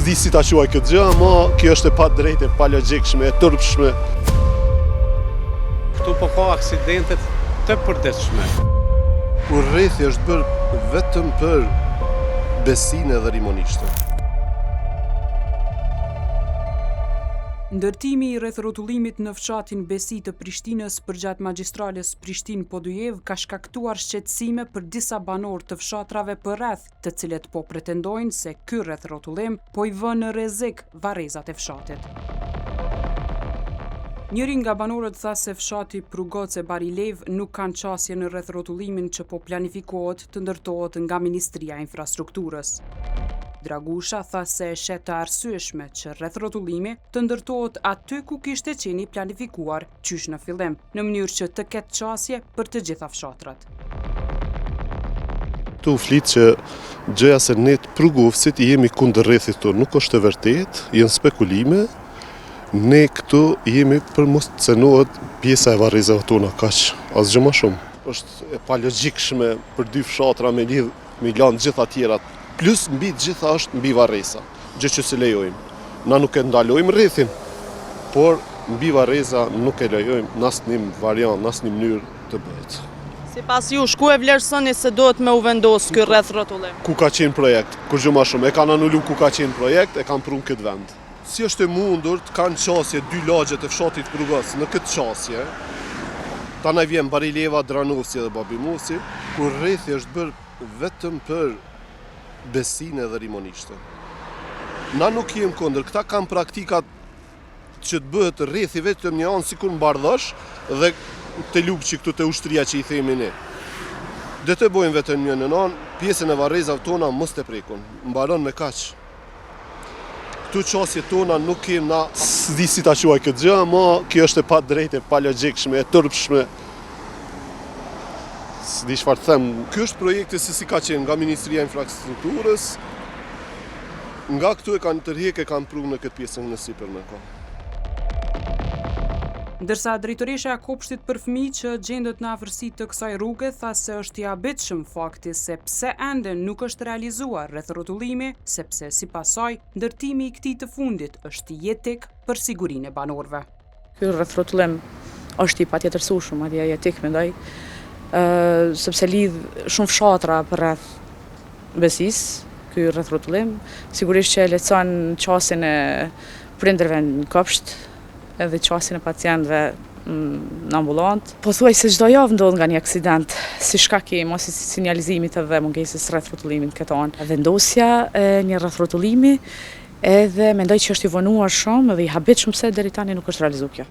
s'di si ta quaj këtë gjë, ama kjo është e pa drejtë, e pa logjikshme, e turpshme. Këtu po ka aksidentet të përditshme. Urrëthi është bërë vetëm për besinë edhe rimonishtë. Ndërtimi i rreth rrotullimit në fshatin Besi të Prishtinës përgjatë magjistrales Prishtinë-Podujev ka shkaktuar shqetësime për disa banorë të fshatrave përreth, të cilët po pretendojnë se ky rreth rrotullim po i vën në rrezik varrezat e fshatit. Njëri nga banorët tha se fshati Prugoce Barilev nuk kanë qasje në rreth rrotullimin që po planifikohet të ndërtohet nga Ministria e Infrastrukturës. Dragusha tha se e shet të arsyeshme që rreth rrotullimi të ndërtohet aty ku kishte qenë planifikuar qysh në fillim, në mënyrë që të ketë qasje për të gjitha fshatrat. Tu flit që gjëja se ne prugofësit jemi kundër rrethit tonë nuk është e vërtetë, janë spekulime. Ne këtu jemi për mos të cenohet pjesa e varrezave tona kaq, asgjë më shumë. Është e pa logjikshme për dy fshatra me lanë gjitha tjerat. Plus mbi gjitha është mbi varreza, gjë që se lejojmë. Na nuk e ndalojmë rrethin, por mbi varreza nuk e lejojmë në asnjë variant, në asnjë mënyrë të bëhet. Sipas jush, ku e vlerësoni se duhet me u vendos ky rreth rrotullim? Ku ka qenë projekt, kur gjë më shumë, e kanë anulu ku ka qenë projekt, e kanë prunë këtë vend. Si është e mundur të kanë qasje dy lagjet e fshatit Prugos në këtë qasje, ta na vjen Barileva, Dranovci dhe Babimusi, ku rrethi është bërë vetëm për besinë edhe rimonishtë. Na nuk jem kundër, këta kanë praktikat që të bëhet rrethi vetëm një anë sikur mbardhosh dhe të lupçi këtu të ushtria që i themi ne. Dhe të bojmë vetëm një në anë, pjesën e varrezave tona mos të prekun, mbaron me kaq. Këtu qasje tona nuk kem na s'di si ta quaj këtë gjë, ama kjo është e pa drejtë, e pa logjikshme, e turpshme. S'di çfarë të them. Ky është projekti se si ka qenë nga Ministria e Infrastrukturës. Nga këtu e kanë tërheqë, kanë prunë në këtë pjesën në sipër me kohë. Ndërsa drejtoresha e kopshtit për fëmijë që gjendet në afërsi të kësaj rruge tha se është i habitshëm fakti se pse ende nuk është realizuar rreth rrotullimi, sepse sipas saj ndërtimi i këtij të fundit është jetik për sigurinë e banorëve. Ky rreth rrotullim është i patjetërsueshëm, madje jetik mendoj, sepse lidh shumë fshatra përreth Besisë, ky rreth rrotullim, sigurisht që lehtëson qasjen e prindërve në kopsht, edhe qasjen e pacientëve në ambulant. Pothuajse çdo javë ndodh nga një aksident, si shkak i mos sinjalizimit edhe mungesës rreth rrotullimit këtë anë. Vendosja e një rreth rrotullimi edhe mendoj që është i vonuar shumë dhe i habitshëm se deri tani nuk është realizuar kjo.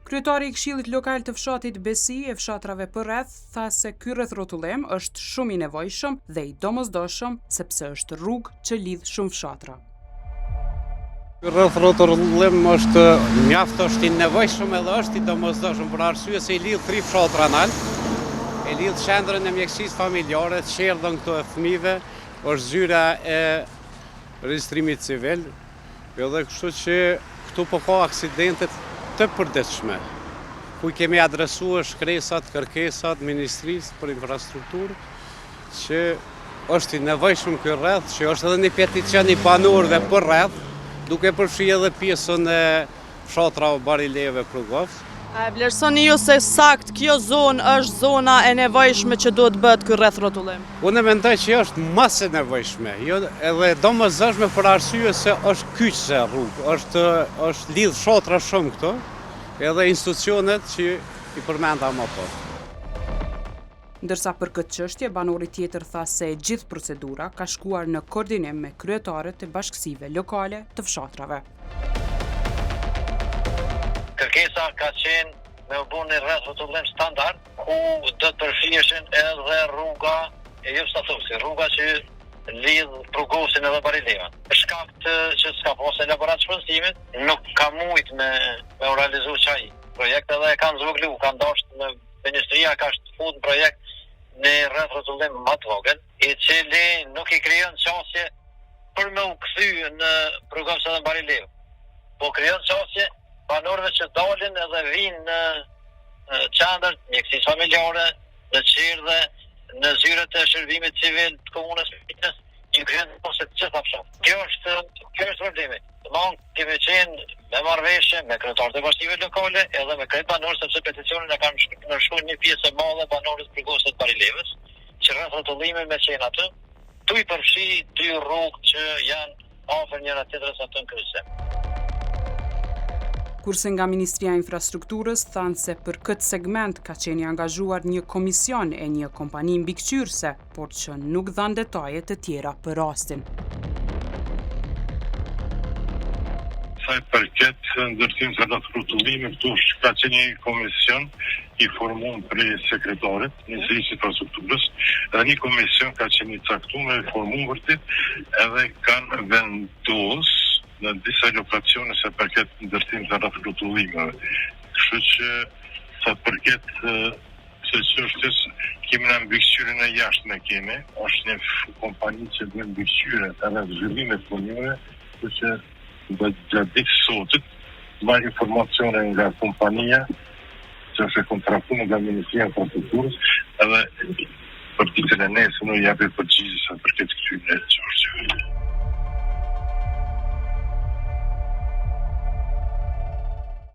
Kryetari i Këshillit Lokal të fshatit Besi e fshatrave përreth tha se ky rreth rrotullim është shumë i nevojshëm dhe i domosdoshëm sepse është rrugë që lidh shumë fshatra. Ky rreth rrotullim është mjaft është i nevojshëm edhe është i domosdoshëm për arsye se i lidh 3 fshatra nal, e lidh qendrën e mjekësisë familjare, qerdhën këto e fëmijëve, është zyra e regjistrimit civil, edhe kështu që këtu po ka aksidentet të përditshme, ku kemi adresuar shkresat, kërkesat Ministrisë për Infrastrukturë, që është i nevojshëm ky rreth, që është edhe një peticion i banorëve për rreth, duke përfshirë edhe pjesën e fshatrave Barileve Prugos. A e vlerësoni ju se sakt kjo zonë është zona e nevojshme që duhet bëhet ky rreth rrotullim? Unë mendoj që është më se nevojshme, jo edhe domosdoshme për arsye se është kyçse rrugë, është lidh fshatra shumë këto, edhe institucionet që i përmenda më parë. Ndërsa për këtë çështje, banori tjetër tha se gjithë procedura ka shkuar në koordinim me kryetarët e bashkësive lokale të fshatrave. Kërkesa ka qenë me u bërë një rreth rrotullim standard, ku do të përfshihen edhe rruga e Jufstatosi, rruga që lidh Prugosin edhe Barilevan. Për shkak të që s'ka pas elaborat shpenzimit, nuk ka mujt me u realizu çaj projekt, edhe e kanë zvoglu, kanë dashur me Ministria ka shfut projekt në rreth rrotullim më të vogël, i cili nuk i krijon çështje për me u kthy në Prugos edhe Barilev. Po krijon çështje banorëve që dalin edhe vinë në qendër mjekësisë familjare, në qerdhe, në zyrët e shërbimit civil të komunës Pitës, i krijon ose të gjitha fshat. Kjo është qenë me marrëveshje me kryetarët e bashkive lokale edhe me krejt banorë, sepse peticionin e kanë nënshkruar një pjesë e madhe banorës burgosët Barilevës, që rreth rrotullimit me qenë aty, tu i përfshi 2 rrugë që janë afër njëra tjetrës aty në kryqëzim. Kurse nga Ministria e Infrastrukturës thanë se për këtë segment ka qenë i angazhuar një komision e një kompani mbikëqyrëse, por që nuk dhanë detaje të tjera për rastin. Sa i përket ndërtimit të rrotullimit, këtu ka qenë një komision i formuar prej sekretarit Ministrisë së Infrastrukturës, dhe një komision ka qenë i caktuar e formuar edhe kanë vendosur në disa lokacione sa përket ndërtimit të rrotullimeve. Kështu që sa përket se çështës kemi në mbikëqyrjen e jashtme kemi, është një kompani që bën mbikëqyrje edhe zhvillim e punëve, kështu që gjatë ditës sotit marr informacione nga kompania që është kontraktuar nga Ministria e Infrastrukturës edhe për ditën e nesër në japë përgjigjës sa përket këtyre çështjeve.